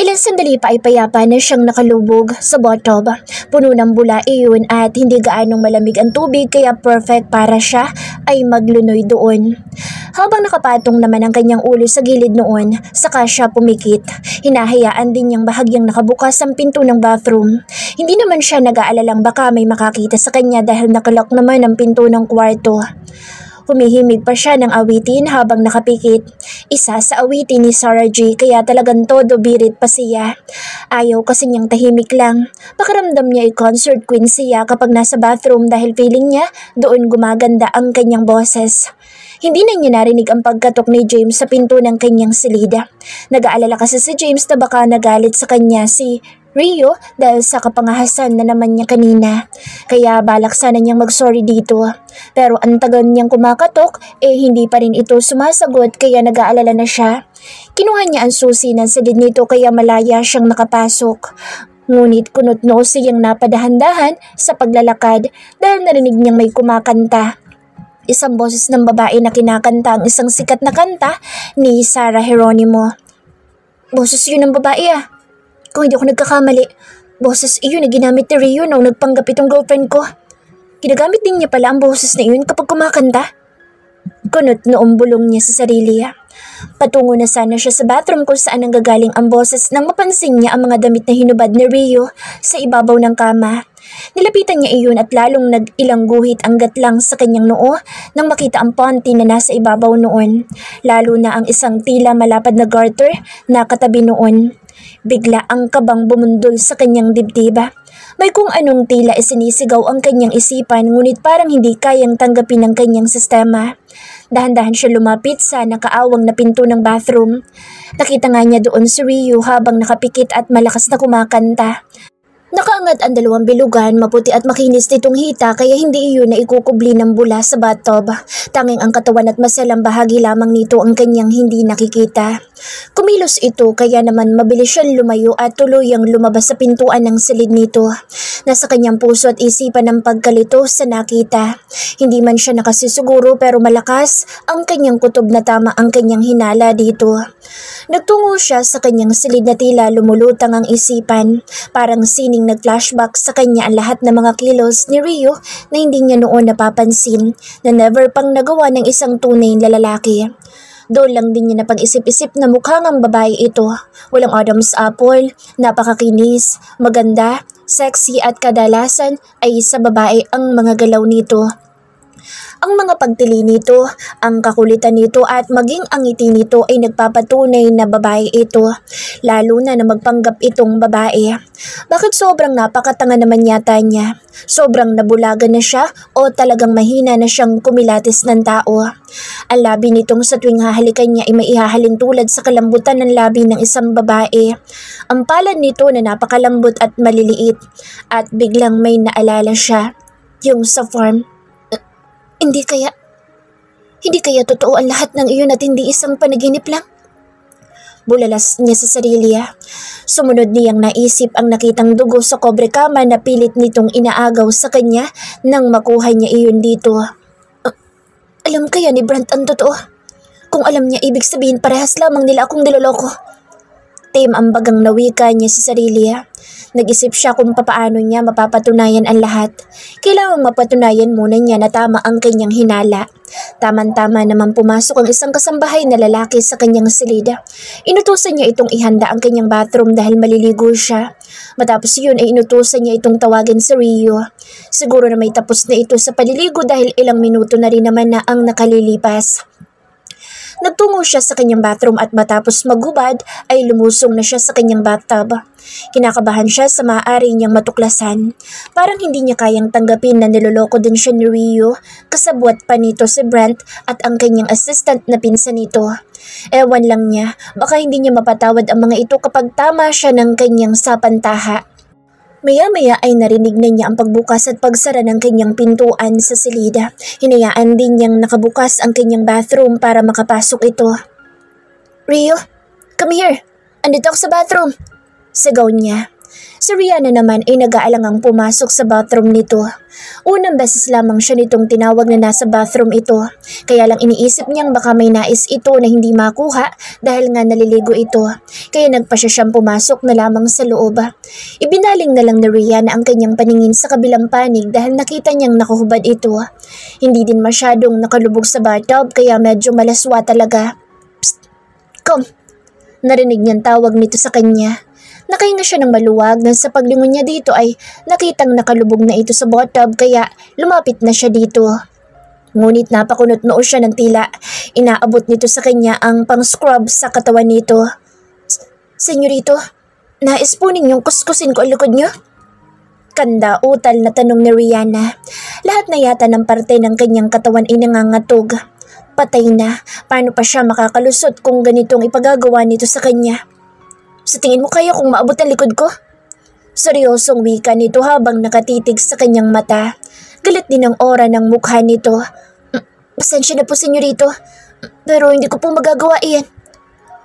Ilang sandali pa ay payapa na siyang nakalubog sa bathtub. Puno ng bula iyon at hindi gaanong malamig ang tubig kaya perfect para siya ay maglunoy doon. Habang nakapatong naman ang kanyang ulo sa gilid noon, saka siya pumikit. Hinahayaan din niyang bahagyang nakabukas ang pinto ng bathroom. Hindi naman siya nag-aalalang baka may makakita sa kanya dahil nakalak naman ang pinto ng kwarto. Humihimig pa siya ng awitin habang nakapikit. Isa sa awitin ni Sarah G kaya talagang todo birit pa siya. Ayaw kasi niyang tahimik lang. Pakiramdam niya ay concert queen siya kapag nasa bathroom dahil feeling niya doon gumaganda ang kanyang boses. Hindi na niya narinig ang pagkatok ni James sa pinto ng kanyang silida. Nag-aalala kasi si James na baka nagalit sa kanya si Rio dahil sa kapangahasan na naman niya kanina. Kaya balak sana niyang mag-sorry dito. Pero ang tagal niyang kumakatok hindi pa rin ito sumasagot kaya nag-aalala na siya. Kinuha niya ang susi ng silid nito kaya malaya siyang nakapasok. Ngunit kunot-noo siyang napadahan-dahan sa paglalakad dahil narinig niyang may kumakanta. Isang boses ng babae na kinakanta ang isang sikat na kanta ni Sarah Geronimo. Boses yun ng babae Kung hindi ako nagkakamali, boses iyon na ginamit ni Rio nung nagpanggap itong girlfriend ko. Ginagamit din niya pala ang boses na iyon kapag kumakanta. Kunot noong bulong niya sa sarili. Patungo na sana siya sa bathroom kung saan nanggagaling ang boses nang mapansin niya ang mga damit na hinubad ni Rio sa ibabaw ng kama. Nilapitan niya iyon at lalong nag-ilang guhit ang gatlang sa kanyang noo nang makita ang panty na nasa ibabaw noon, lalo na ang isang tila malapad na garter na katabi noon. Bigla ang kabang bumundol sa kanyang dibdib. May kung anong tila sinisigaw ang kanyang isipan ngunit parang hindi kayang tanggapin ng kanyang sistema. Dahan-dahan siya lumapit sa nakaawang na pinto ng bathroom. Nakita nga niya doon si Rio habang nakapikit at malakas na kumakanta. Nakaangat ang dalawang bilugan, maputi at makinis nitong hita kaya hindi iyon na ikukubli ng bula sa bathtub. Tanging ang katawan at maselang bahagi lamang nito ang kanyang hindi nakikita. Kumilos ito kaya naman mabilis siyang lumayo at tuluyang lumabas sa pintuan ng silid nito. Nasa kanyang puso at isipan ng pagkalito sa nakita. Hindi man siya nakasisiguro pero malakas ang kanyang kutob na tama ang kanyang hinala dito. Nagtungo siya sa kanyang silid na tila lumulutang ang isipan. Parang sining nag-flashback sa kanya ang lahat ng mga kilos ni Rio na hindi niya noon napapansin na never pang nagawa ng isang tunay na lalaki. Doon lang din niya napag-isip-isip na mukhang ang babae ito. Walang Adam's apple, napakakinis, maganda, sexy at kadalasan ay sa babae ang mga galaw nito. Ang mga pagtili nito, ang kakulitan nito at maging ang ngiti nito ay nagpapatunay na babae ito, lalo na magpanggap itong babae. Bakit sobrang napakatanga naman yata niya? Sobrang nabulagan na siya o talagang mahina na siyang kumilatis ng tao? Ang labi nitong sa tuwing hahalikan niya ay maihahalin tulad sa kalambutan ng labi ng isang babae. Ang palad nito na napakalambot at maliliit at biglang may naalala siya, yung sa farm. Hindi kaya totoo ang lahat ng iyon at hindi isang panaginip lang? Bulalas niya sa sarili. Sumunod niyang naisip ang nakitang dugo sa kobre kama na pilit nitong inaagaw sa kanya nang makuha niya iyon dito. Alam kaya ni Brent ang totoo? Kung alam niya, ibig sabihin parehas lamang nila akong niloloko. Tim ang bagang nawika niya sa sarili. Nag-isip siya kung papaano niya mapapatunayan ang lahat. Kailangang mapatunayan muna niya na tama ang kanyang hinala. Taman-tama naman pumasok ang isang kasambahay na lalaki sa kanyang silid. Inutusan niya itong ihanda ang kanyang bathroom dahil maliligo siya. Matapos yun ay inutusan niya itong tawagin si Rio. Siguro na may tapos na ito sa paliligo dahil ilang minuto na rin naman na ang nakalilipas. Nagtungo siya sa kanyang bathroom at matapos maghubad ay lumusong na siya sa kanyang bathtub. Kinakabahan siya sa maaari niyang matuklasan. Parang hindi niya kayang tanggapin na niloloko din siya ni Rio, kasabwat pa nito si Brent at ang kanyang assistant na pinsan nito. Ewan lang niya, baka hindi niya mapatawad ang mga ito kapag tama siya ng kanyang sapantaha. Maya-maya ay narinig na niya ang pagbukas at pagsara ng kanyang pintuan sa silida. Hinayaan din niyang nakabukas ang kanyang bathroom para makapasok ito. Rio, come here. Andito ako sa bathroom. Sigaw niya. Si Rihanna naman ay nag-aalangang pumasok sa bathroom nito. Unang beses lamang siya nitong tinawag na nasa bathroom ito. Kaya lang iniisip niyang baka may nais ito na hindi makuha dahil nga naliligo ito. Kaya nagpa siyang pumasok na lamang sa loob. Ibinaling na lang ni Rihanna ang kanyang paningin sa kabilang panig dahil nakita niyang nakahubad ito. Hindi din masyadong nakalubog sa bathtub kaya medyo malaswa talaga. Psst! Kom! Narinig niyang tawag nito sa kanya. Nakahinga siya ng maluwag nang sa paglingon niya dito ay nakitang nakalubog na ito sa bathtub kaya lumapit na siya dito. Ngunit napakunot noo siya ng tila. Inaabot nito sa kanya ang pang-scrub sa katawan nito. Senyorito, nais po ninyong kuskusin ko ang likod niyo? Kanda utal na tanong ni Rihanna. Lahat na yata ng parte ng kanyang katawan ay nangangatog. Patay na, paano pa siya makakalusot kung ganitong ipagagawa nito sa kanya? Sa tingin mo kaya kung maabot ang likod ko? Seryosong wika nito habang nakatitig sa kanyang mata. Galit din ang aura ng mukha nito. Pasensya na po, senyorito. Pero hindi ko po magagawa iyan.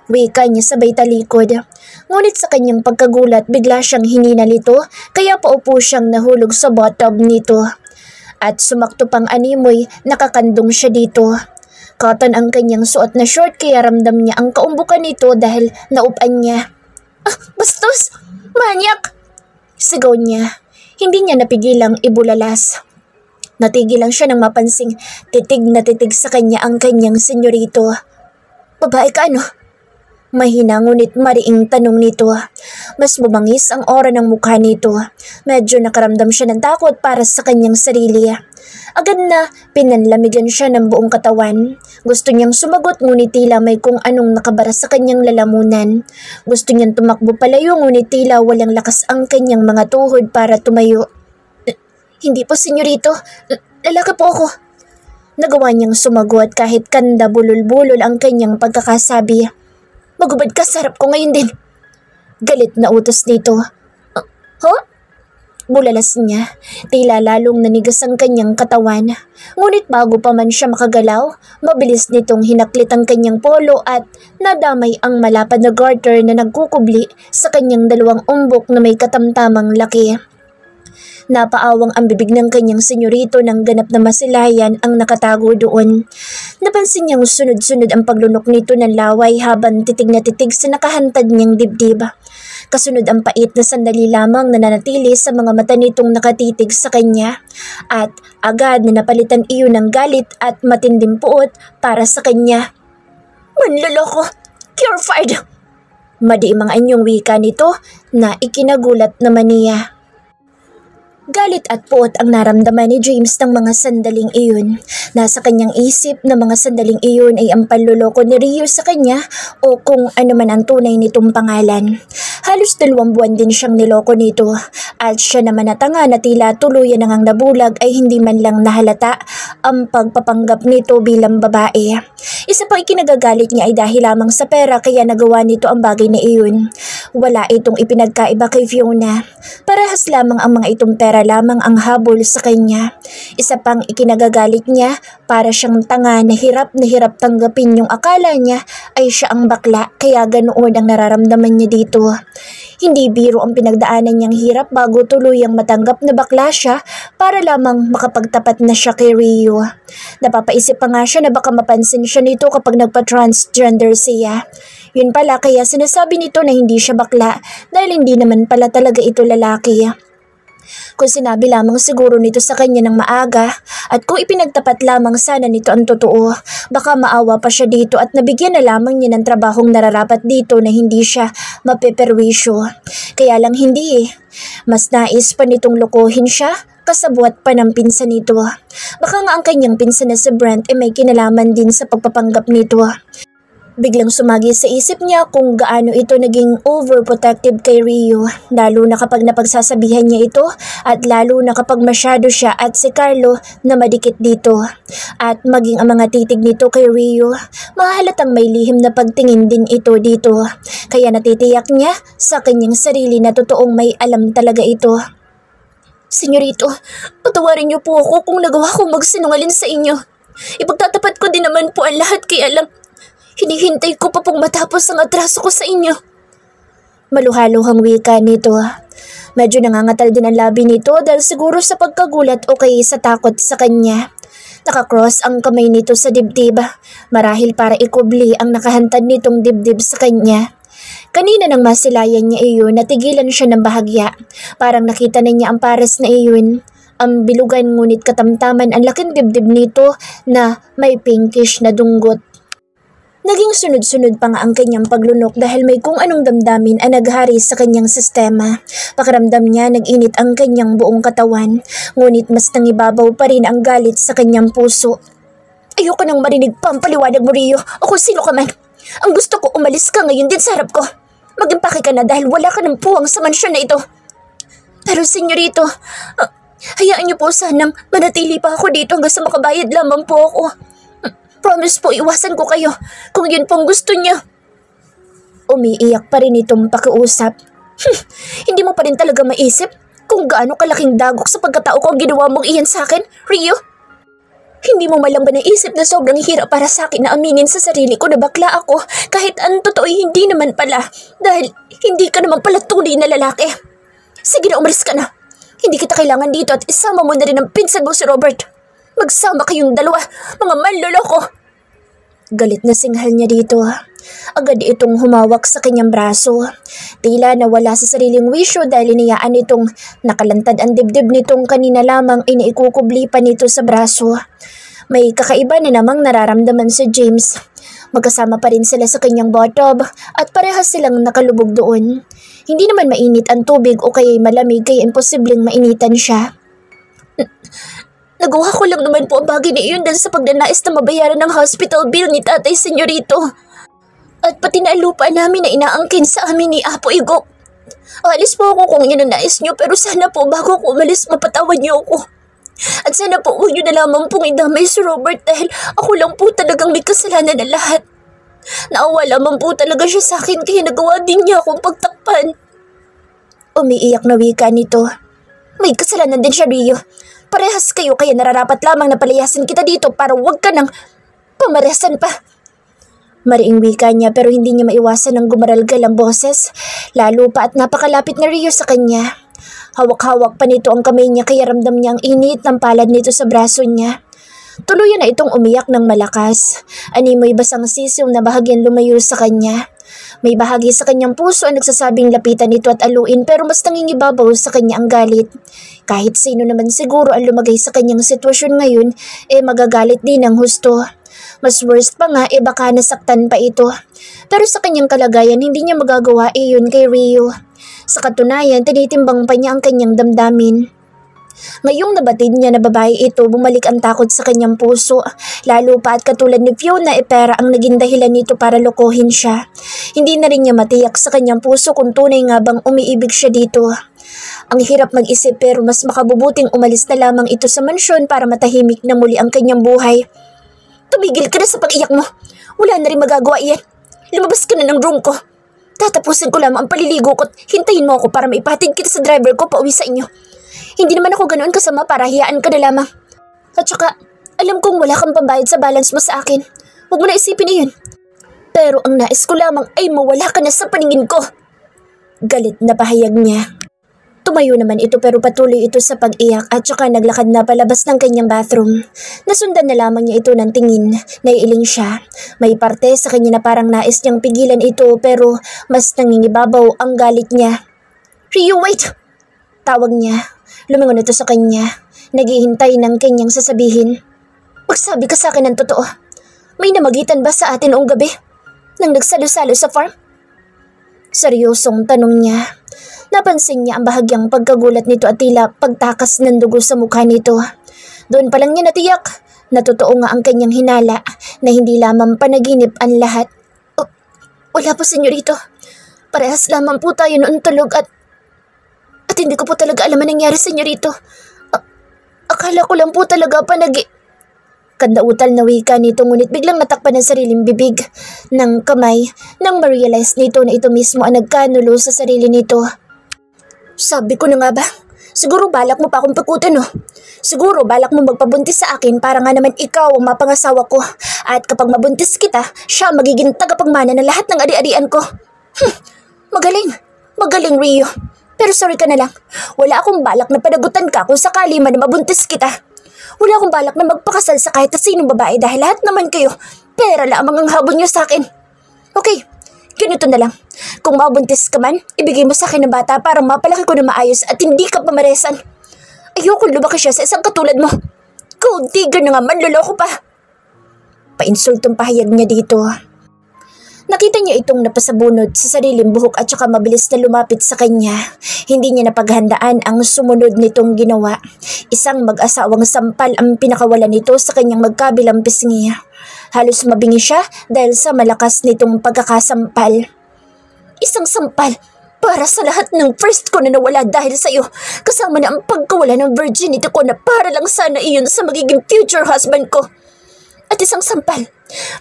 Wika niya sabay talikod. Ngunit sa kanyang pagkagulat bigla siyang hininal ito kaya paupo siyang nahulog sa bathtub nito. At sumakto pang animoy nakakandong siya dito. Cotton ang kanyang suot na short kaya ramdam niya ang kaumbukan nito dahil naupan niya. Bastos! Manyak! Sigaw niya. Hindi niya napigilang ibulalas. Natigil lang siya nang mapansing titig sa kanya ang kanyang senyorito. Babae ka ano? Mahina ngunit mariing tanong nito. Mas bumangis ang aura ng mukha nito. Medyo nakaramdam siya ng takot para sa kanyang sarili. Agad na pinanlamigan siya ng buong katawan. Gusto niyang sumagot ngunit tila may kung anong nakabara sa kanyang lalamunan. Gusto niyang tumakbo palayo ngunit tila walang lakas ang kanyang mga tuhod para tumayo. Hindi po, senyorito. Lalaki po ako. Nagawa niyang sumagot kahit kanda bulol-bulol ang kanyang pagkakasabi. Magubad ka, sarap ko ngayon din. Galit na utos nito. Huh? Bulalas niya, tila lalong nanigas ang kanyang katawan. Ngunit bago pa man siya makagalaw, mabilis nitong hinaklit ang kanyang polo at nadamay ang malapad na garter na nagkukubli sa kanyang dalawang umbok na may katamtamang laki. Napaawang ang bibig ng kanyang senyorito nang ganap na masilayan ang nakatago doon. Napansin niyang sunod-sunod ang paglunok nito ng laway habang titig na titig sa nakahantad niyang dibdib. Kasunod ang pait na sandali lamang na nanatili sa mga mata nitong nakatitig sa kanya at agad na napalitan iyon ng galit at matinding puot para sa kanya. Manloloko! You're fired! Madiim ang anyong wika nito na ikinagulat naman niya. Galit at puot ang naramdaman ni James ng mga sandaling iyon. Nasa kanyang isip na mga sandaling iyon ay ang panloloko ni Rio sa kanya o kung ano man ang tunay nitong pangalan. Halos 2 buwan din siyang niloko nito at siya naman na tanga na tila tuluyan nang nabulag ay hindi man lang nahalata ang pagpapanggap nito bilang babae. Isa pang ikinagagalit niya ay dahil lamang sa pera kaya nagawa nito ang bagay na iyon. Wala itong ipinagkaiba kay Fiona. Parehas lamang ang mga itong pera lamang ang habol sa kanya. Isa pang ikinagagalit niya para siyang tanga na hirap tanggapin yung akala niya ay siya ang bakla kaya ganoon ang nararamdaman niya dito. Hindi biro ang pinagdaanan niyang hirap bago tuluyang matanggap na bakla siya para lamang makapagtapat na siya kay Rio. Napapaisip pa nga siya na baka mapansin siya nito kapag nagpa-transgender siya. Yun pala kaya sinasabi nito na hindi siya bakla dahil hindi naman pala talaga ito lalaki. Kung sinabi lamang siguro nito sa kanya ng maaga at kung ipinagtapat lamang sana nito ang totoo, baka maawa pa siya dito at nabigyan na lamang niya ng trabahong nararapat dito na hindi siya mapeperwisyo. Kaya lang hindi Mas nais pa nitong lokohin siya kasabwat pa ng pinsan nito. Baka nga ang kanyang pinsan na si Brent ay may kinalaman din sa pagpapanggap nito. Biglang sumagi sa isip niya kung gaano ito naging overprotective kay Rio, lalo na kapag napagsasabihan niya ito at lalo na kapag masyado siya at si Carlo na madikit dito. At maging ang mga titig nito kay Rio, mahalatang may lihim na pagtingin din ito dito. Kaya natitiyak niya sa kanyang sarili na totoong may alam talaga ito. Senyorito, patawarin niyo po ako kung nagawa kong magsinungaling sa inyo. Ipagtatapat ko din naman po ang lahat kaya lang hinihintay ko pa pong matapos ang atraso ko sa inyo. Maluhaluhang wika nito. Medyo nangangatal din ang labi nito dahil siguro sa pagkagulat o kay sa takot sa kanya. Nakakross ang kamay nito sa dibdib, marahil para ikubli ang nakahantad nitong dibdib sa kanya. Kanina nang masilayan niya iyon, natigilan siya ng bahagya. Parang nakita na niya ang pares na iyon. Ang bilugan ngunit katamtaman ang laking dibdib nito na may pinkish na dunggot. Naging sunod-sunod pa nga ang kanyang paglunok dahil may kung anong damdamin ang naghari sa kanyang sistema. Pakiramdam niya nag-init ang kanyang buong katawan, ngunit mas nangibabaw pa rin ang galit sa kanyang puso. Ayoko nang marinig pa ang paliwanag mo, Rio, o kung sino ka man. Ang gusto ko umalis ka ngayon din sa harap ko. Mag-impake ka na dahil wala ka ng puwang sa mansyon na ito. Pero senyorito, hayaan niyo po sanang manatili pa ako dito hanggang sa makabayad lamang po ako. Promise po, iwasan ko kayo kung yun pong gusto niya. Umiiyak pa rin itong pakiusap. Hindi mo pa rin talaga maisip kung gaano kalaking dagok sa pagkatao ko ang ginawa mong iyan sa akin, Rio? Hindi mo malang ba naisip na sobrang hirap para sa akin na aminin sa sarili ko na bakla ako kahit ang totoo hindi naman pala dahil hindi ka naman pala tunay na lalaki. Sige na, umalis ka na. Hindi kita kailangan dito at isama mo na rin ang pinsan mo si Robert. Magsama kayong dalawa, mga manloloko. Galit na singhal niya dito. Agad itong humawak sa kanyang braso. Tila nawala sa sariling wisyo dahil iniyaan nitong nakalantad ang dibdib nitong kanina lamang iniikukubli pa nito sa braso. May kakaiba na namang nararamdaman si James. Magkasama pa rin sila sa kanyang bathtub at parehas silang nakalubog doon. Hindi naman mainit ang tubig o kaya malamig kaya imposibleng mainitan siya. Nagawa ko lang naman po ang bagay na iyon dahil sa pagnanais na mabayaran ng hospital bill ni Tatay Senyorito. At pati na lupa namin na inaangkin sa amin ni Apo Igo. Alis po ako kung yun ang nais nyo pero sana po bago ako umalis mapatawad nyo ako. At sana po huwag nyo na lamang pong idamay si Robert dahil ako lang po talagang may kasalanan na lahat. Naawa lamang po talaga siya sa akin kaya nagawa din niya akong pagtakpan. Umiiyak na wika nito. May kasalanan din siya, Rio. Parehas kayo kaya nararapat lamang na palayasin kita dito para huwag ka nang pamaresan pa. Mariing wika niya pero hindi niya maiwasan ang gumaralgal ang boses, lalo pa at napakalapit na Rio sa kanya. Hawak-hawak pa nito ang kamay niya kaya ramdam niya ang init ng palad nito sa braso niya. Tuluyan na itong umiyak ng malakas. Animoy basang sisiw na bahagyan lumayo sa kanya. May bahagi sa kanyang puso ang nagsasabing lapitan ito at aluin pero mas nangingibabaw sa kanya ang galit. Kahit sino naman siguro ang lumagay sa kanyang sitwasyon ngayon, magagalit din ang husto. Mas worst pa nga, baka nasaktan pa ito. Pero sa kanyang kalagayan, hindi niya magagawa yun kay Rio. Sa katunayan, tinitimbang pa niya ang kanyang damdamin. Ngayong nabatid niya na babae ito, bumalik ang takot sa kanyang puso. Lalo pa at katulad ni Fiona, pera ang naging dahilan nito para lokohin siya. Hindi na rin niya matiyak sa kanyang puso kung tunay nga bang umiibig siya dito. Ang hirap mag-isip pero mas makabubuting umalis na lamang ito sa mansyon para matahimik na muli ang kanyang buhay. Tumigil ka na sa pag-iyak mo. Wala na rin magagawa yan. Lumabas ka na ng room ko. Tatapusin ko lamang ang paliligo ko at hintayin mo ako para maipahatid kita sa driver ko pauwi sa inyo. Hindi naman ako ganoon kasama para hiyaan ka na lamang. At saka, alam kong wala kang pambayad sa balance mo sa akin. Huwag mo na isipin iyon. Pero ang nais ko lamang ay mawala ka na sa paningin ko. Galit na pahayag niya. Tumayo naman ito pero patuloy ito sa pag-iyak at saka naglakad na palabas ng kanyang bathroom. Nasundan na lamang niya ito ng tingin. Naiiling siya. May parte sa kanya na parang nais niyang pigilan ito pero mas nangingibabaw ang galit niya. Rio, wait! Tawag niya. Lumingon ito sa kanya. Naghihintay ng kanyang sasabihin. Magsabi ka sa akin ng totoo. May namagitan ba sa atin noong gabi? Nang nagsalo-salo sa farm? Seryosong tanong niya. Napansin niya ang bahagyang pagkagulat nito at tila pagtakas ng dugo sa mukha nito. Doon pa lang niya natiyak na totoo nga ang kanyang hinala na hindi lamang panaginip ang lahat. Oh, wala po, senyorito. Parehas lamang po tayo noon tulog at hindi ko po talaga alam ang nangyari, senyorito. Akala ko lang po talaga Kandautal na wika nito ngunit biglang natakpan ng sariling bibig ng kamay nang ma-realize nito na ito mismo ang nagkanulo sa sarili nito. Sabi ko na nga ba? Siguro balak mo pa akong pagkutin, no? Siguro balak mo magpabuntis sa akin para nga naman ikaw ang mapangasawa ko. At kapag mabuntis kita, siya magiging tagapagmana ng lahat ng ari-arian ko. Magaling. Magaling, Rio. Pero sorry ka na lang, wala akong balak na panagutan ka kung sakali man na mabuntis kita. Wala akong balak na magpakasal sa kahit na sinong babae dahil lahat naman kayo, pera lamang ang habol niyo sa akin. Okay, ganito na lang. Kung mabuntis ka man, ibigay mo sa akin ng bata para mapalaki ko na maayos at hindi ka pamaresan. Ayoko lumaki siya sa isang katulad mo. Gold digger na nga, manloloko pa. Painsultong pahayag niya dito. Nakita niya itong napasabunod sa sariling buhok at saka mabilis na lumapit sa kanya. Hindi niya napaghandaan ang sumunod nitong ginawa. Isang mag-asawang sampal ang pinakawalan nito sa kanyang magkabilang pisngi. Halos mabingi siya dahil sa malakas nitong pagkakasampal. Isang sampal para sa lahat ng first ko na nawala dahil sa iyo. Kasama na ang pagkawala ng virginity ko na para lang sana iyon sa magiging future husband ko. At isang sampal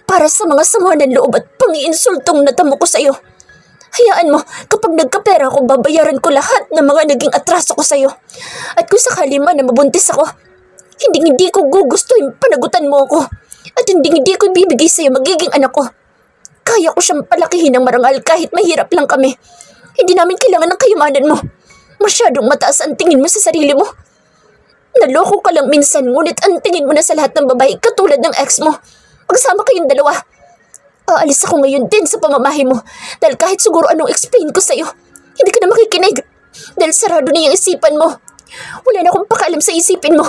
para sa mga sama ng loob at pangiinsultong natamo ko sa iyo. Hayaan mo, kapag nagkapera ako, babayaran ko lahat ng mga naging atraso ko sa iyo. At kung sakali man na mabuntis ako, hindi ko gugustuhin panagutan mo ako. At hindi ko ibibigay sa iyo magiging anak ko. Kaya ko siyang palakihin ng marangal kahit mahirap lang kami. Hindi namin kailangan ng kayamanan mo. Masyadong mataas ang tingin mo sa sarili mo. Naloko ka lang minsan, ngunit ang tingin mo na sa lahat ng babae katulad ng ex mo. Magsama kayong dalawa. Aalis ako ngayon din sa pamamahay mo dahil kahit siguro anong explain ko sa'yo, hindi ka na makikinig dahil sarado na yung isipan mo. Wala na akong pakialam sa isipin mo.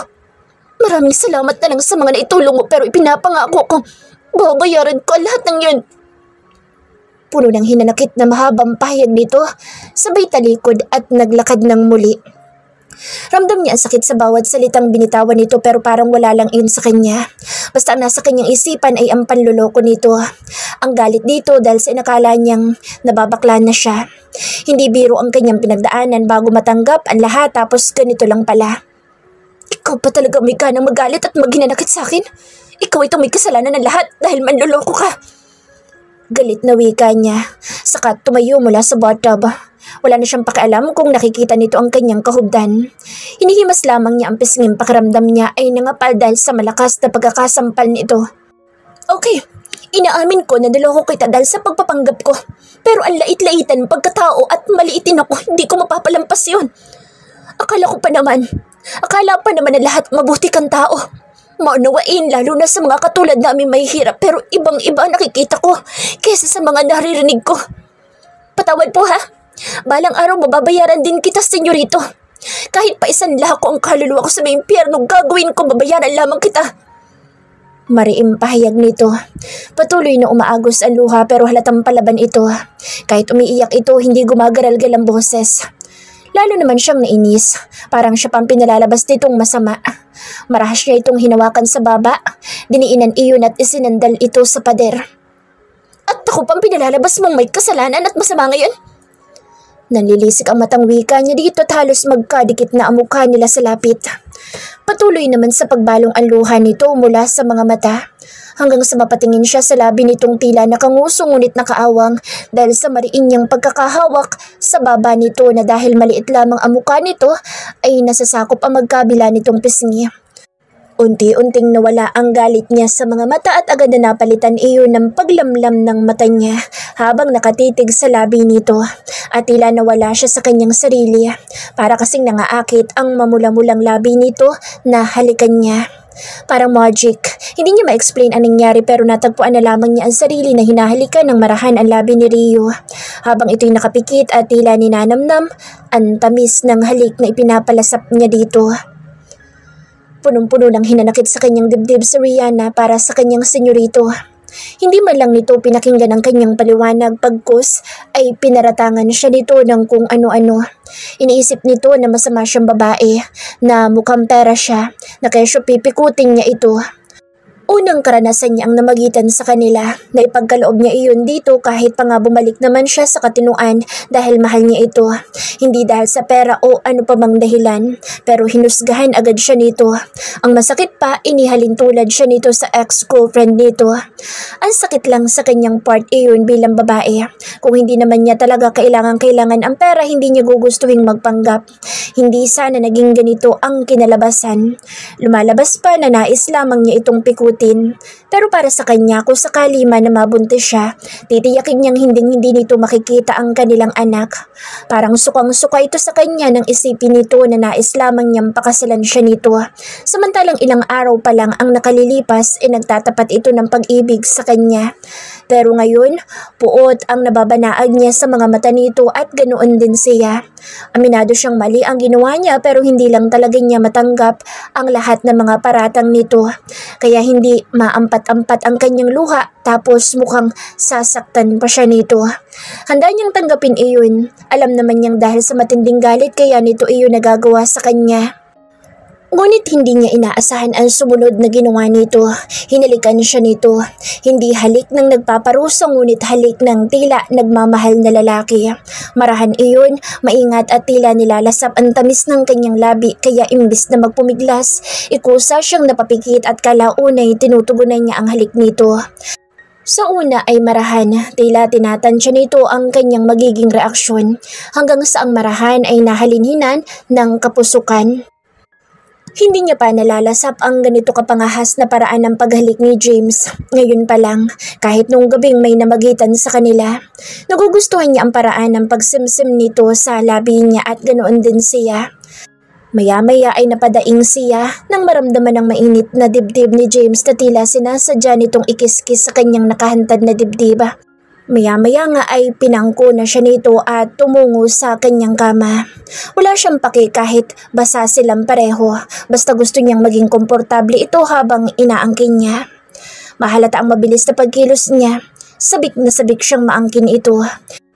Maraming salamat na lang sa mga naitulong mo pero ipinapangako ko, babayaran ko lahat ng yun. Puno ng hinanakit na mahabang pahayag nito, sabay talikod at naglakad ng muli. Ramdam niya ang sakit sa bawat salitang binitawan nito pero parang wala lang iyon sa kanya. Basta ang nasa kanyang isipan ay ang panluloko nito. Ang galit dito dahil sa inakala niyang nababaklaan na siya. Hindi biro ang kanyang pinagdaanan bago matanggap ang lahat tapos ganito lang pala. Ikaw pa talaga may ganang magalit at maghinanakit sa akin? Ikaw itong may kasalanan ng lahat dahil manluloko ka. Galit na wika niya, saka tumayo mula sa bathtub. Wala na siyang pakialam kung nakikita nito ang kanyang kahubdan. Hinihimas lamang niya ang pisnging pakiramdam niya ay nangapal dahil sa malakas na pagkakasampal nito. Okay, inaamin ko na niloko kita dahil sa pagpapanggap ko. Pero ang lait-laitan pagkatao at maliitin ako, hindi ko mapapalampas yun. Akala pa naman na lahat mabuti kang tao. Maunawain lalo na sa mga katulad namin may hirap pero ibang-iba nakikita ko kaysa sa mga naririnig ko. Patawad po ha. Balang araw mababayaran din kita, senyorito. Kahit pa isanla ko ang kaluluwa ko sa may impyerno, gagawin ko, babayaran lamang kita. Mariim pahayag nito. Patuloy na umaagos ang luha pero halatang palaban ito. Kahit umiiyak ito, hindi gumagaralgal ang boses. Lalo naman siyang nainis. Parang siya pang pinalalabas nitong masama. Marahas niya itong hinawakan sa baba. Diniinan iyon at isinandal ito sa pader. At ako pang pinalalabas mong may kasalanan at masama ngayon? Nanlilisik ang matang wika niya dito at halos magkadikit na ang mukha nila sa lapit. Patuloy naman sa pagbalong ang luha nito mula sa mga mata. Hanggang sa mapatingin siya sa labi nitong tila nakanguso ngunit nakaawang dahil sa mariin niyang pagkakahawak sa baba nito na dahil maliit lamang ang mukha nito ay nasasakop ang magkabila nitong pisngi. Unti-unting nawala ang galit niya sa mga mata at agad na napalitan iyon ng paglamlam ng mata niya habang nakatitig sa labi nito at tila nawala siya sa kanyang sarili. Para kasing nangaakit ang mamula-mulang labi nito na halikan niya. Parang magic. Hindi niya ma-explain ang nangyari pero natagpuan na lamang niya ang sarili na hinahalikan ng marahan ang labi ni Rio. Habang ito'y nakapikit at tila ninanamnam ang tamis ng halik na ipinapalasap niya dito. Punong-puno ng hinanakit sa kanyang dibdib si Rihanna para sa kanyang senyorito. Hindi man lang nito pinakinggan ang kanyang paliwanag pagkus ay pinaratangan siya nito ng kung ano-ano. Iniisip nito na masama siyang babae, na mukhang pera siya, na kaya siya pipikutin niya ito. Unang karanasan niya ang namagitan sa kanila na ipagkaloob niya iyon dito kahit pa nga bumalik naman siya sa katinuan dahil mahal niya ito. Hindi dahil sa pera o ano pa mang dahilan, pero hinusgahan agad siya nito. Ang masakit pa, inihalin tulad siya nito sa ex-girlfriend nito. Ang sakit lang sa kanyang part iyon bilang babae. Kung hindi naman niya talaga kailangan ang pera, hindi niya gugustuhin magpanggap. Hindi sana naging ganito ang kinalabasan. Lumalabas pa na nais lamang niya itong pikutin sagutin. Pero para sa kanya, kung sakali man na mabuntis siya, titiyakin niyang hindi nito makikita ang kanilang anak. Parang sukang-suka ito sa kanya nang isipin nito na nais lamang niyang pakasalan siya nito. Samantalang ilang araw pa lang ang nakalilipas nagtatapat ito ng pag-ibig sa kanya. Pero ngayon, puot ang nababanaag niya sa mga mata nito at ganoon din siya. Aminado siyang mali ang ginawa niya pero hindi lang talaga niya matanggap ang lahat ng mga paratang nito. Kaya hindi maampat-ampat ang kanyang luha tapos mukhang sasaktan pa siya nito. Handa niyang tanggapin iyon. Alam naman niyang dahil sa matinding galit kaya nito iyon nagagawa sa kanya. Ngunit hindi niya inaasahan ang sumunod na ginawa nito. Hinalikan siya nito. Hindi halik ng nagpaparusa ngunit halik ng tila nagmamahal na lalaki. Marahan iyon, maingat at tila nilalasap ang tamis ng kanyang labi kaya imbis na magpumiglas, ikusa siyang napapikit at kalaunay tinutugunan niya ang halik nito. Sa una ay marahan, tila tinatansya nito ang kanyang magiging reaksyon hanggang sa ang marahan ay nahalinhinan ng kapusukan. Hindi niya pa nalalasap ang ganito kapangahas na paraan ng paghalik ni James. Ngayon pa lang, kahit nung gabing may namagitan sa kanila, nagugustuhan niya ang paraan ng pagsimsim nito sa labi niya at ganoon din siya. Maya-maya ay napadaing siya nang maramdaman ng mainit na dibdib ni James na tila sinasadya nitong ikiskis sa kanyang nakahantad na dibdib. Maya-maya nga ay pinangko na siya nito at tumungo sa kanyang kama. Wala siyang paki kahit basa silang pareho, basta gusto niyang maging komportable ito habang inaangkin niya. Mahalata ang mabilis na pagkilos niya, sabik na sabik siyang maangkin ito.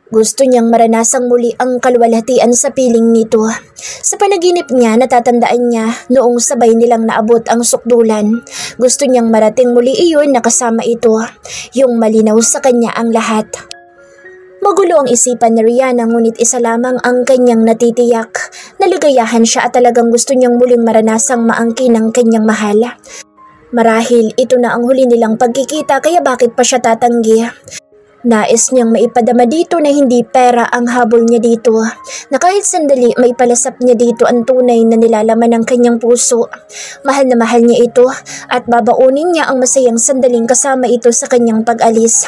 Gusto niyang maranasang muli ang kaluwalhatian sa piling nito. Sa panaginip niya, natatandaan niya noong sabay nilang naabot ang sukdulan. Gusto niyang marating muli iyon na kasama ito, yung malinaw sa kanya ang lahat. Magulo ang isipan ni Rihanna ngunit isa lamang ang kanyang natitiyak. Naligayahan siya at talagang gusto niyang muling maranasang maangkin ang kanyang mahal. Marahil ito na ang huli nilang pagkikita kaya bakit pa siya tatanggi? Nais niyang maipadama dito na hindi pera ang habol niya dito, na kahit sandali may palasap niya dito ang tunay na nilalaman ng kanyang puso. Mahal na mahal niya ito at babaunin niya ang masayang sandaling kasama ito sa kanyang pag-alis.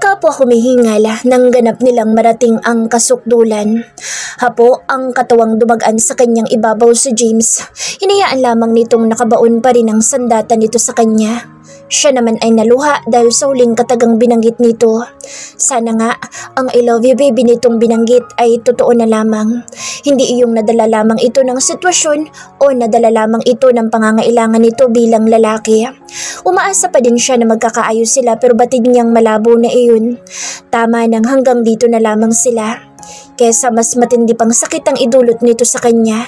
Kapwa humihingal nang ganap nilang marating ang kasukdulan. Hapo ang katawang dumagaan sa kanyang ibabaw si James. Hinayaan lamang nitong nakabaon pa rin ang sandata nito sa kanya. Siya naman ay naluha dahil sa huling katagang binanggit nito. Sana nga ang I love you baby nitong binanggit ay totoo na lamang. Hindi iyong nadala lamang ito ng sitwasyon o nadala lamang ito ng pangangailangan nito bilang lalaki. Umaasa pa din siya na magkakaayos sila pero batid niyang malabo na iyon. Tama nang hanggang dito na lamang sila. Kesa mas matindi pang sakit ang idulot nito sa kanya.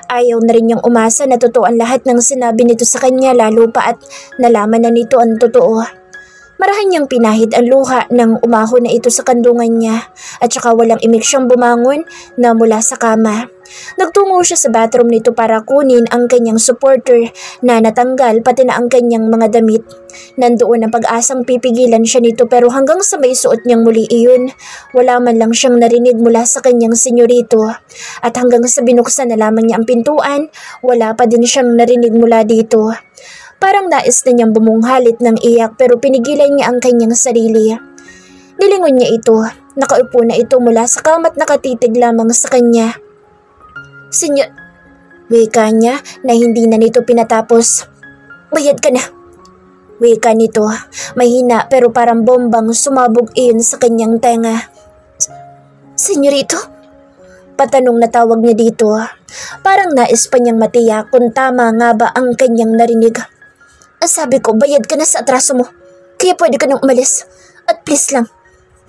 Ayaw na rin niyang umasa na totoo ang lahat ng sinabi nito sa kanya lalo pa at nalaman na nito ang totoo. Marahan niyang pinahid ang luha nang umahon na ito sa kandungan niya at saka walang imik siyang bumangon na mula sa kama. Nagtungo siya sa bathroom nito para kunin ang kanyang supporter na natanggal pati na ang kanyang mga damit. Nandoon ang pag-asang pipigilan siya nito pero hanggang sa may suot niyang muli iyon, wala man lang siyang narinig mula sa kanyang senyorito. At hanggang sa binuksan na lamang niya ang pintuan, wala pa din siyang narinig mula dito. Parang nais na niyang bumunghalit ng iyak pero pinigilan niya ang kanyang sarili. Nilingon niya ito, nakaupo na ito mula sa kama at nakatitig lamang sa kanya. Senyor, wika niya na hindi na nito pinatapos. Bayad ka na. Wika nito, mahina pero parang bombang sumabog iyon sa kanyang tenga. Senyorito? Patanong na tawag niya dito. Parang nais pa niyang matiyak kung tama nga ba ang kanyang narinig. Ang sabi ko, bayad ka na sa atraso mo. Kaya pwede ka nang umalis. At please lang,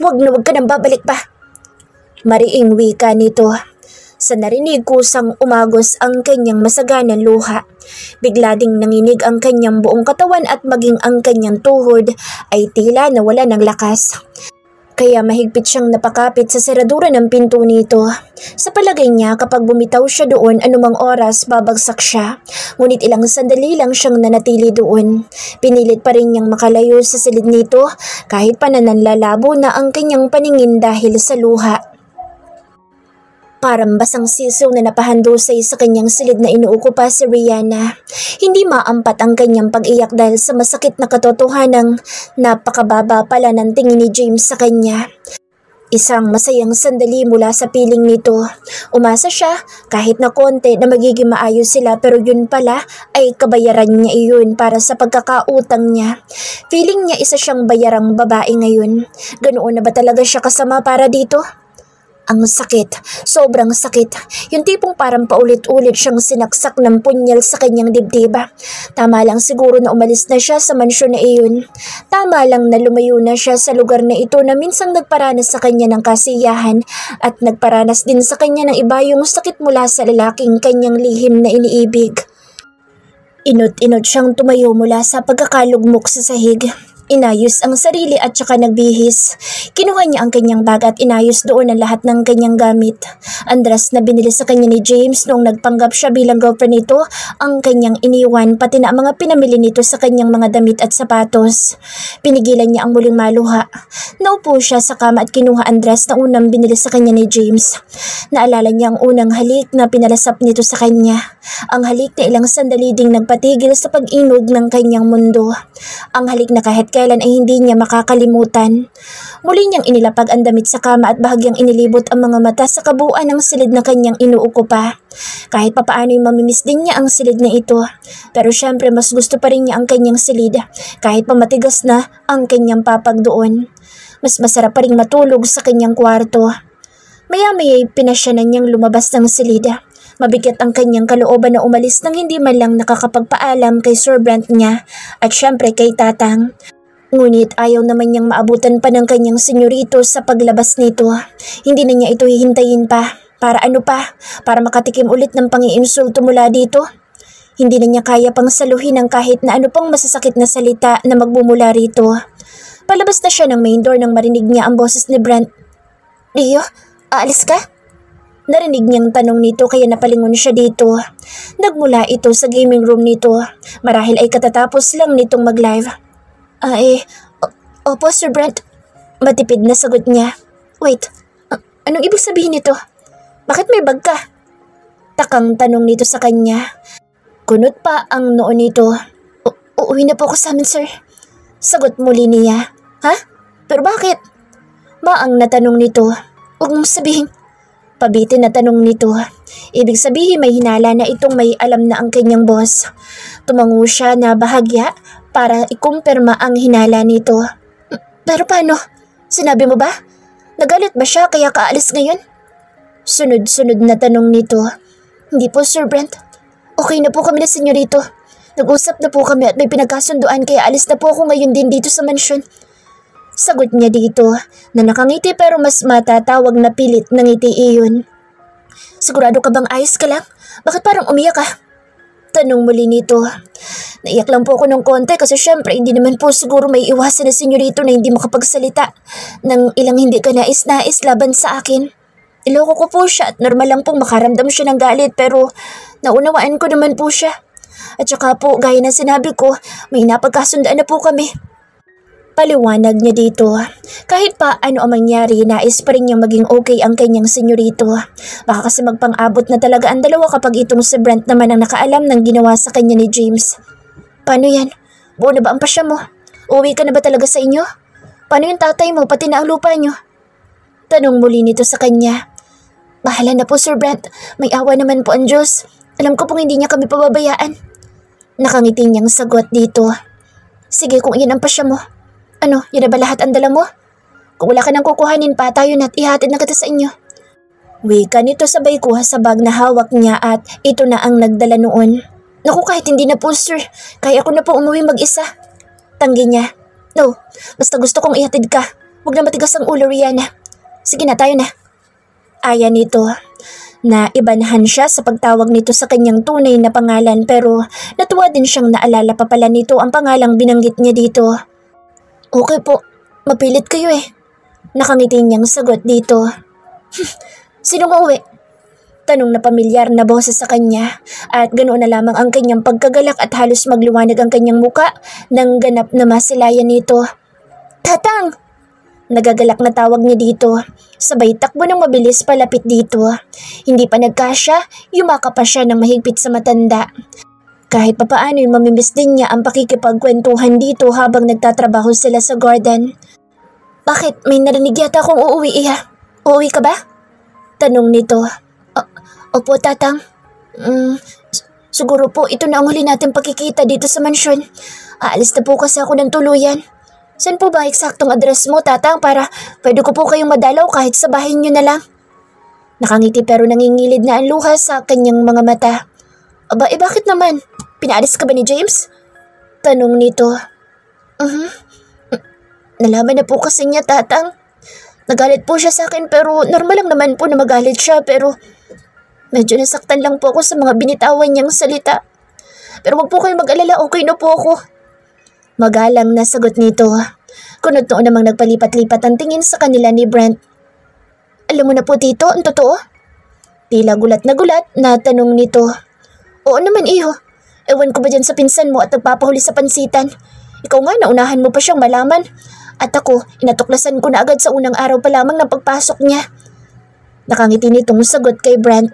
wag ka nang babalik pa. Mariing wika nito. Sa narinig kusang umagos ang kanyang masaganang luha. Bigla ding nanginig ang kanyang buong katawan at maging ang kanyang tuhod ay tila nawala ng lakas. Kaya mahigpit siyang napakapit sa seradura ng pinto nito. Sa palagay niya kapag bumitaw siya doon anumang oras babagsak siya. Ngunit ilang sandali lang siyang nanatili doon. Pinilit pa rin niyang makalayo sa silid nito kahit pa nananlalabo na ang kanyang paningin dahil sa luha. Parang basang sisiw na napahandusay sa kanyang silid na inuukupa si Rihanna. Hindi maampat ang kanyang pag-iyak dahil sa masakit na katotohanang napakababa pala ng tingin ni James sa kanya. Isang masayang sandali mula sa piling nito. Umasa siya kahit na konti na magiging maayos sila pero yun pala ay kabayaran niya iyon para sa pagkakautang niya. Feeling niya isa siyang bayarang babae ngayon. Ganoon na ba talaga siya kasama para dito? Ang sakit, sobrang sakit. Yung tipong parang paulit-ulit siyang sinaksak ng punyal sa kanyang dibdib. Tama lang siguro na umalis na siya sa mansyon na iyon. Tama lang na lumayo na siya sa lugar na ito na minsang nagparanas sa kanya ng kasiyahan at nagparanas din sa kanya ng iba yung sakit mula sa lalaking kanyang lihim na iniibig. Inot-inot siyang tumayo mula sa pagkakalugmok sa sahig. Inayos ang sarili at saka nagbihis. Kinuha niya ang kanyang bag at inayos doon ang lahat ng kanyang gamit. Ang dress na binili sa kanya ni James noong nagpanggap siya bilang girlfriend nito, ang kanyang iniwan pati na ang mga pinamili nito sa kanyang mga damit at sapatos. Pinigilan niya ang muling maluha. Naupo siya sa kama at kinuha ang dress na unang binili sa kanya ni James. Naalala niya ang unang halik na pinalasap nito sa kanya. Ang halik na ilang sandali ding nagpatigil sa pag-inog ng kanyang mundo. Ang halik na kahit kailan ay hindi niya makakalimutan. Muli niyang inilapag ang damit sa kama at bahagyang inilibot ang mga mata sa kabuuan ng silid na kanyang inuukupa. Kahit papaano'y mamimiss din niya ang silid na ito. Pero syempre mas gusto pa rin niya ang kanyang silid kahit pa matigas na ang kanyang papag doon. Mas masarap pa rin matulog sa kanyang kwarto. Maya-maya'y pinasyanan niyang lumabas ng silid. Mabigat ang kanyang kalooban na umalis nang hindi man lang nakakapagpaalam kay Sir Brent niya at syempre kay Tatang. Ngunit ayaw naman niyang maabutan pa ng kanyang senyorito sa paglabas nito. Hindi na niya ito hihintayin pa. Para ano pa? Para makatikim ulit ng pangiinsulto mula dito? Hindi na niya kaya pang saluhin ang kahit na ano pang masasakit na salita na magbumula rito. Palabas na siya ng main door nang marinig niya ang boses ni Brent. Rio, aalis ka? Narinig niyang tanong nito kaya napalingon siya dito. Nagmula ito sa gaming room nito. Marahil ay katatapos lang nitong mag-live. Opo Sir Brent. Matipid na sagot niya. Wait, anong ibig sabihin nito? Bakit may bag ka? Takang tanong nito sa kanya. Kunot pa ang noo nito. Uuwi na po ako sa amin sir. Sagot muli niya. Ha? Pero bakit? Maang natanong nito. Huwag mong sabihin. Pabitin na tanong nito. Ibig sabihin may hinala na itong may alam na ang kanyang boss. Tumango siya na bahagya para ikumpirma ang hinala nito. Pero paano? Sinabi mo ba? Nagalit ba siya kaya kaalis ngayon? Sunod-sunod na tanong nito. Hindi po Sir Brent. Okay na po kami na senyorito. Nag-usap na po kami at may pinagkasunduan kaya alis na po ako ngayon din dito sa mansyon. Sagot niya dito na nakangiti pero mas matatawag na pilit ng ngiti iyon. Sigurado ka bang ayos ka lang? Bakit parang umiyak ka? Tanong muli nito. Naiyak lang po ako ng konti kasi syempre hindi naman po siguro may iwasan na senyorito na hindi makapagsalita ng ilang hindi ka nais-nais laban sa akin. Iloko ko po siya at normal lang pong makaramdam siya ng galit pero naunawaan ko naman po siya. At saka po gaya ng sinabi ko, may napagkasundaan na po kami. Paliwanag niya dito. Kahit pa ano ang mangyari, nais pa rin niyang maging okay ang kanyang senyorito. Baka kasi magpang-abot na talaga ang dalawa kapag itong si Brent naman ang nakaalam ng ginawa sa kanya ni James. Paano yan? Buo na ba ang pasya mo? Uwi ka na ba talaga sa inyo? Paano yung tatay mo pati na ang lupa niyo? Tanong muli nito sa kanya. Bahala na po Sir Brent, may awa naman po ang Diyos. Alam ko pong hindi niya kami pababayaan. Nakangiti niyang sagot dito. Sige kung iyan ang pasya mo. Ano, yun na ba lahat ang dala mo? Kung wala ka nang kukuhanin pa, tayo na't ihatid na kita sa inyo. Wika nito sabay kuha sa bag na hawak niya at ito na ang nagdala noon. Naku kahit hindi na po sir, kaya ako na po umuwi mag-isa. Tanggi niya. No, basta gusto kong ihatid ka. Huwag na matigas ang ulo Rihanna. Sige na, tayo na. Aya nito. Na ibanahan siya sa pagtawag nito sa kanyang tunay na pangalan pero natuwa din siyang naalala pa pala nito ang pangalang binanggit niya dito. Okay po, mapilit kayo eh. Nakangiti niyang sagot dito. Sinong uuwi? Tanong na pamilyar na boses sa kanya at ganoon na lamang ang kanyang pagkagalak at halos magliwanag ang kanyang muka nang ganap na masilayan nito. Tatang! Nagagalak na tawag niya dito. Sabay takbo ng mabilis palapit dito. Hindi pa nagkasya, yumaka pa siya ng mahigpit sa matanda. Kahit papaano ay mamimiss din niya ang pakikipagkwentuhan dito habang nagtatrabaho sila sa garden. Bakit? May narinig yata akong uuwi iya. Uuwi ka ba? Tanong nito. Opo, tatang. Siguro po ito na ang huli natin pagkikita dito sa mansyon. Aalis na po kasi ako ng tuluyan. Saan po ba eksaktong address mo, tatang, para pwede ko po kayong madalaw kahit sa bahay niyo na lang? Nakangiti pero nangingilid na ang luha sa kanyang mga mata. Aba, bakit naman? Pinaalis ka ba ni James? Tanong nito. Nalaman na po kasi niya, tatang. Nagalit po siya sa akin pero normal lang naman po na magalit siya pero medyo nasaktan lang po ako sa mga binitawan niyang salita. Pero wag po kayo mag-alala, okay na po ako. Magalang na sagot nito. Kunot noon namang nagpalipat-lipat ang tingin sa kanila ni Brent. Alam mo na po tito, ang totoo? Tila gulat na tanong nito. Oo naman iho. Ewan ko ba dyan sa pinsan mo at nagpapahuli sa pansitan? Ikaw nga, naunahan mo pa siyang malaman. At ako, inatuklasan ko na agad sa unang araw pa lamang ng pagpasok niya. Nakangiti nitong sagot kay Brent.